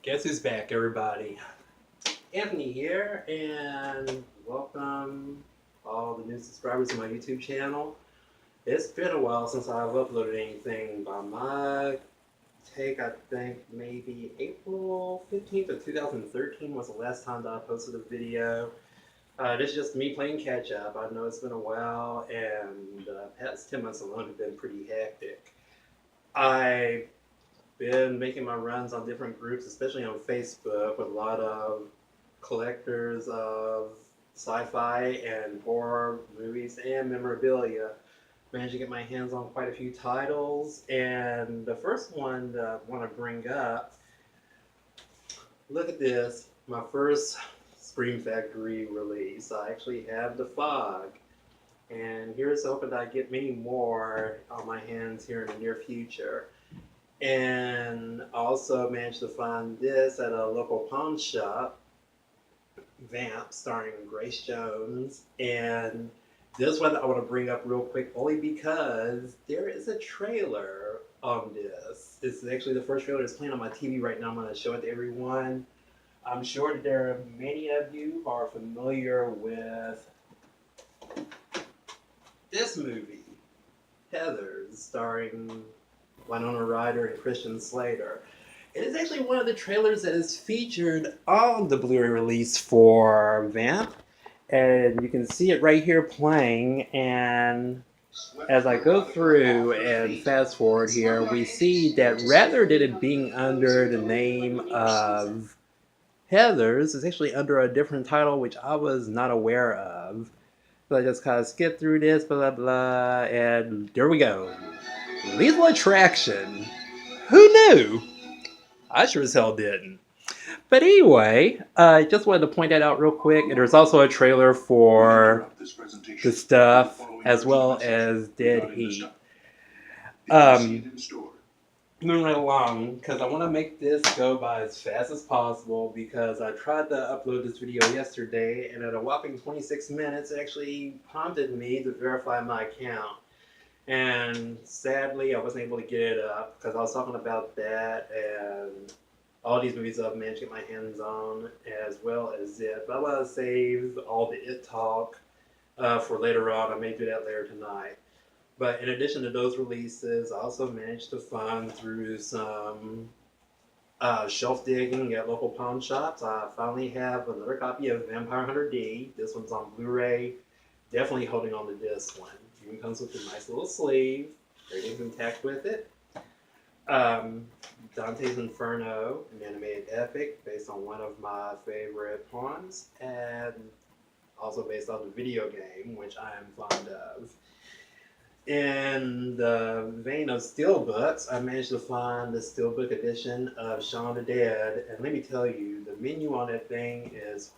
Guess who's back, everybody? Anthony here, and welcome all the new subscribers to my YouTube channel. It's been a while since I've uploaded anything. By my take, I think maybe April 15th of 2013 was the last time that I posted a video. This is just me playing catch up. I know it's been a while, and the past 10 months alone have been pretty hectic. I've been making my runs on different groups, especially on Facebook, with a lot of collectors of sci-fi and horror movies and memorabilia. Managed to get my hands on quite a few titles, and the first one that I want to bring up, look at this, my first Scream Factory release. I actually have The Fog, and here's hoping that I get many more on my hands here in the near future. And also managed to find this at a local pawn shop, Vamp, starring Grace Jones. And this one I want to bring up real quick only because there is a trailer on this. This is actually the first trailer that's playing on my TV right now. I'm going to show it to everyone. I'm sure that there are many of you who are familiar with this movie, Heathers, starring Winona Ryder and Christian Slater. It is actually one of the trailers that is featured on the Blu-ray release for Vamp, and you can see it right here playing. And as I go through and fast forward here, we see that rather than it being under the name of Heathers, it's actually under a different title, which I was not aware of. So I just kind of skip through this, blah, blah, blah, and there we go. Lethal Attraction. Who knew? I sure as hell didn't. But anyway, I just wanted to point that out real quick. And there's also a trailer for The Stuff, as well as Dead Heat. Moving right along, because I want to make this go by as fast as possible, because I tried to upload this video yesterday, and at a whopping 26 minutes, it actually prompted me to verify my account. And sadly, I wasn't able to get it up because I was talking about that and all these movies I've managed to get my hands on, as well as it. But I want to save all the It talk for later on. I may do that later tonight. But in addition to those releases, I also managed to find through some shelf digging at local pawn shops. I finally have another copy of Vampire Hunter D. This one's on Blu-ray. Definitely holding on to this one. It comes with a nice little sleeve. Everything's intact with it. Dante's Inferno, an animated epic based on one of my favorite pawns, and also based on the video game, which I am fond of. In the vein of steelbooks, I managed to find the steelbook edition of Shaun of the Dead, and let me tell you, the menu on that thing is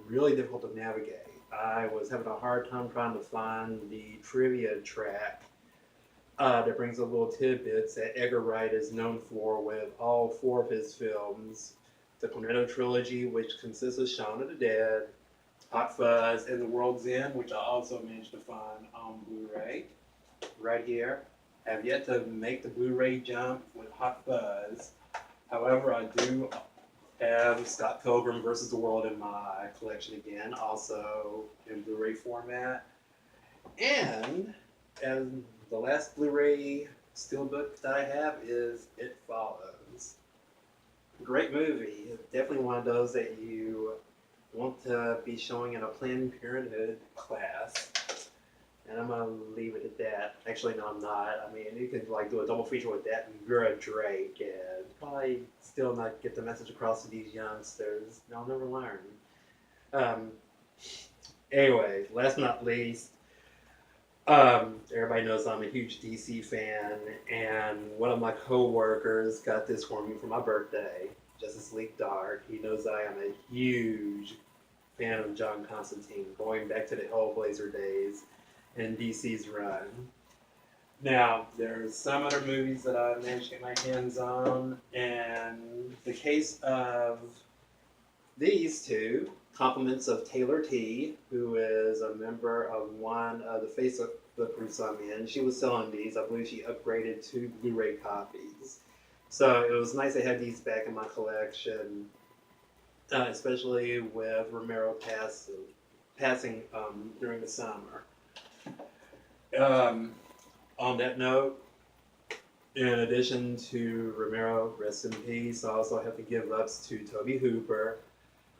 really difficult to navigate. I was having a hard time trying to find the trivia track that brings up little tidbits that Edgar Wright is known for with all four of his films. The Cornetto trilogy, which consists of Shaun of the Dead, Hot Fuzz, and The World's End, which I also managed to find on Blu-ray right here. I have yet to make the Blu-ray jump with Hot Fuzz. However, I do have Scott Pilgrim vs. the World in my collection again, also in Blu-ray format. And the last Blu-ray steelbook that I have is It Follows. Great movie. It's definitely one of those that you want to be showing in a Planned Parenthood class. And I'm going to leave it at that. Actually, no, I'm not. I mean, you could like do a double feature with that and Vera Drake and probably still not get the message across to these youngsters. They'll never learn. Anyway, last but not least, everybody knows I'm a huge DC fan, and one of my co-workers got this for me for my birthday, Justice League Dark. He knows I am a huge fan of John Constantine, going back to the Hellblazer days and DC's run. Now, there's some other movies that I managed to get my hands on, and the case of these two, compliments of Taylor T, who is a member of one of the Facebook groups I'm in. She was selling these. I believe she upgraded to Blu-ray copies. So it was nice to have these back in my collection, especially with Romero passing during the summer. Um, on that note, in addition to Romero, rest in peace, I also have to give ups to Toby Hooper.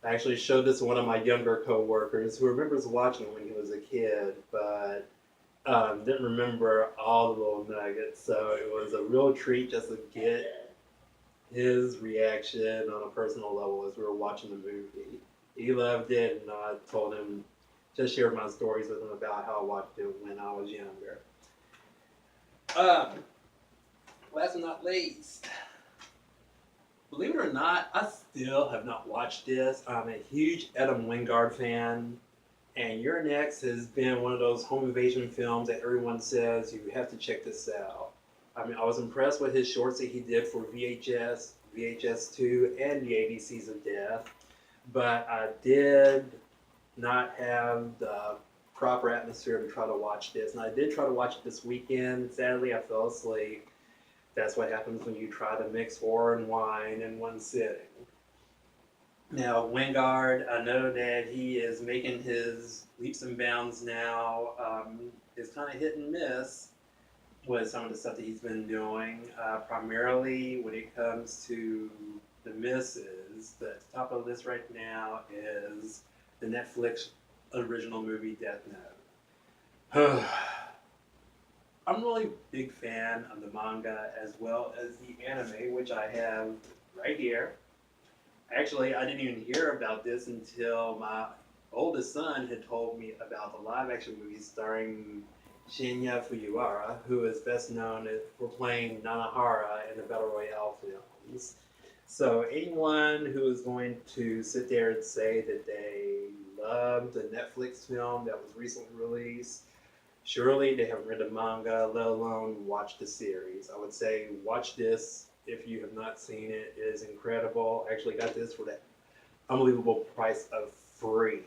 I actually showed this to one of my younger coworkers who remembers watching it when he was a kid, but didn't remember all the little nuggets. So it was a real treat just to get his reaction on a personal level as we were watching the movie. He loved it, and I told him, just shared my stories with him about how I watched it when I was younger. Um, Last but not least, believe it or not, I still have not watched this. I'm a huge Adam Wingard fan, and Your Next has been one of those home invasion films that everyone says you have to check this out. I mean, I was impressed with his shorts that he did for VHS, VHS2, and the ABCs of Death, but I did not have the proper atmosphere to try to watch this. And I did try to watch it this weekend. Sadly, I fell asleep. That's what happens when you try to mix horror and wine in one sitting. Now, Wingard, I know that he is making his leaps and bounds now. It's kind of hit and miss with some of the stuff that he's been doing. Primarily when it comes to the misses, the top of the list right now is the Netflix original movie Death Note. I'm really a big fan of the manga as well as the anime, which I have right here. Actually, I didn't even hear about this until my oldest son had told me about the live action movie starring Shinya Fujiwara, who is best known for playing Nanahara in the Battle Royale films. So anyone who is going to sit there and say that they loved the Netflix film that was recently released, surely they haven't read the manga, let alone watch the series. I would say watch this if you have not seen it. It is incredible. I actually got this for that unbelievable price of free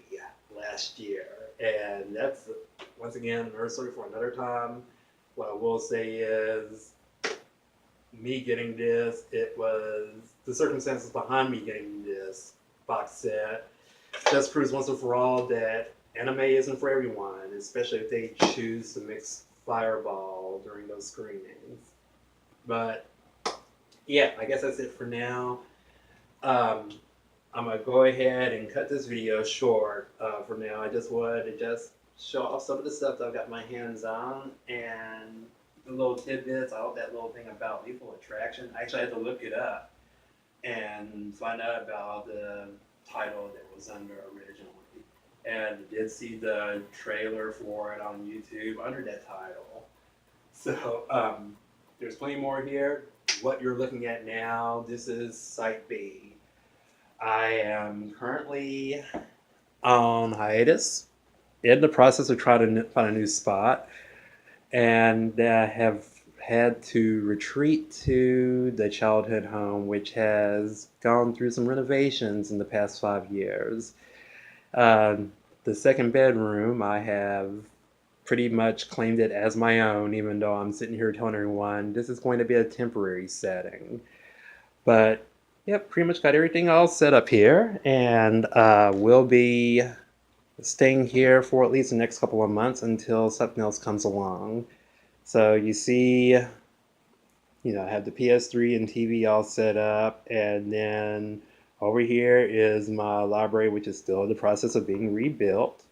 last year. And that's, once again, another story for another time. What I will say is, me getting this, it was the circumstances behind me getting this box set just proves once and for all that anime isn't for everyone, especially if they choose to mix Fireball during those screenings. But yeah, I guess that's it for now. I'm gonna go ahead and cut this video short for now. I just wanted to just show off some of the stuff that I've got my hands on and the little tidbits. I hope that little thing about Lethal Attraction. I actually had to look it up and find out about the title that was under originally. And did see the trailer for it on YouTube under that title. So there's plenty more here. What you're looking at now, this is Site B. I am currently on hiatus, in the process of trying to find a new spot, and have had to retreat to the childhood home, which has gone through some renovations in the past 5 years. The second bedroom, I have pretty much claimed it as my own, even though I'm sitting here telling everyone this is going to be a temporary setting. But yep, pretty much got everything all set up here, and we'll be staying here for at least the next couple of months until something else comes along. So you see, I have the PS3 and TV all set up, and then over here is my library, which is still in the process of being rebuilt,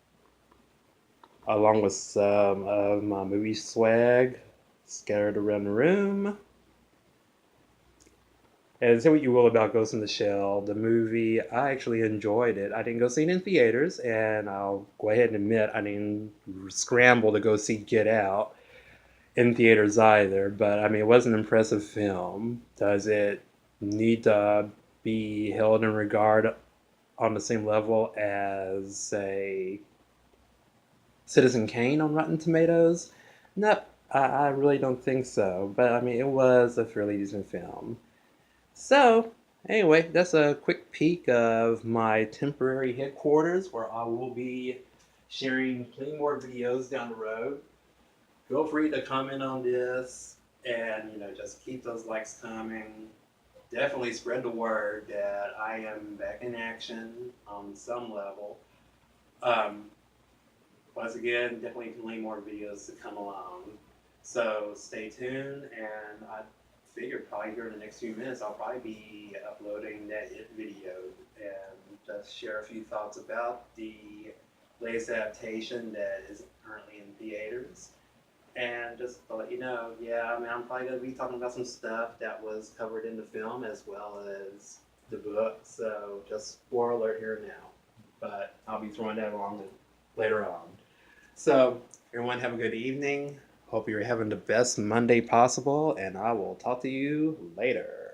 along with some of my movie swag scattered around the room. And say what you will about Ghost in the Shell, the movie, I actually enjoyed it. I didn't go see it in theaters, and I'll go ahead and admit I didn't scramble to go see Get Out in theaters either, but I mean, it was an impressive film. Does it need to be held in regard on the same level as, say, Citizen Kane on Rotten Tomatoes? Nope, I really don't think so. But I mean, it was a fairly decent film. So, anyway, that's a quick peek of my temporary headquarters where I will be sharing plenty more videos down the road. Feel free to comment on this And, you know, just keep those likes coming. Definitely spread the word that I am back in action on some level. Um, Once again, definitely plenty more videos to come along. So stay tuned, and I figure probably here in the next few minutes I'll probably be uploading that It video and just share a few thoughts about the latest adaptation that is currently in theaters. And just to let you know, yeah, I mean, I'm probably going to be talking about some stuff that was covered in the film as well as the book. So just spoiler alert here now. But I'll be throwing that along later on. So, everyone, have a good evening. Hope you're having the best Monday possible, and I will talk to you later.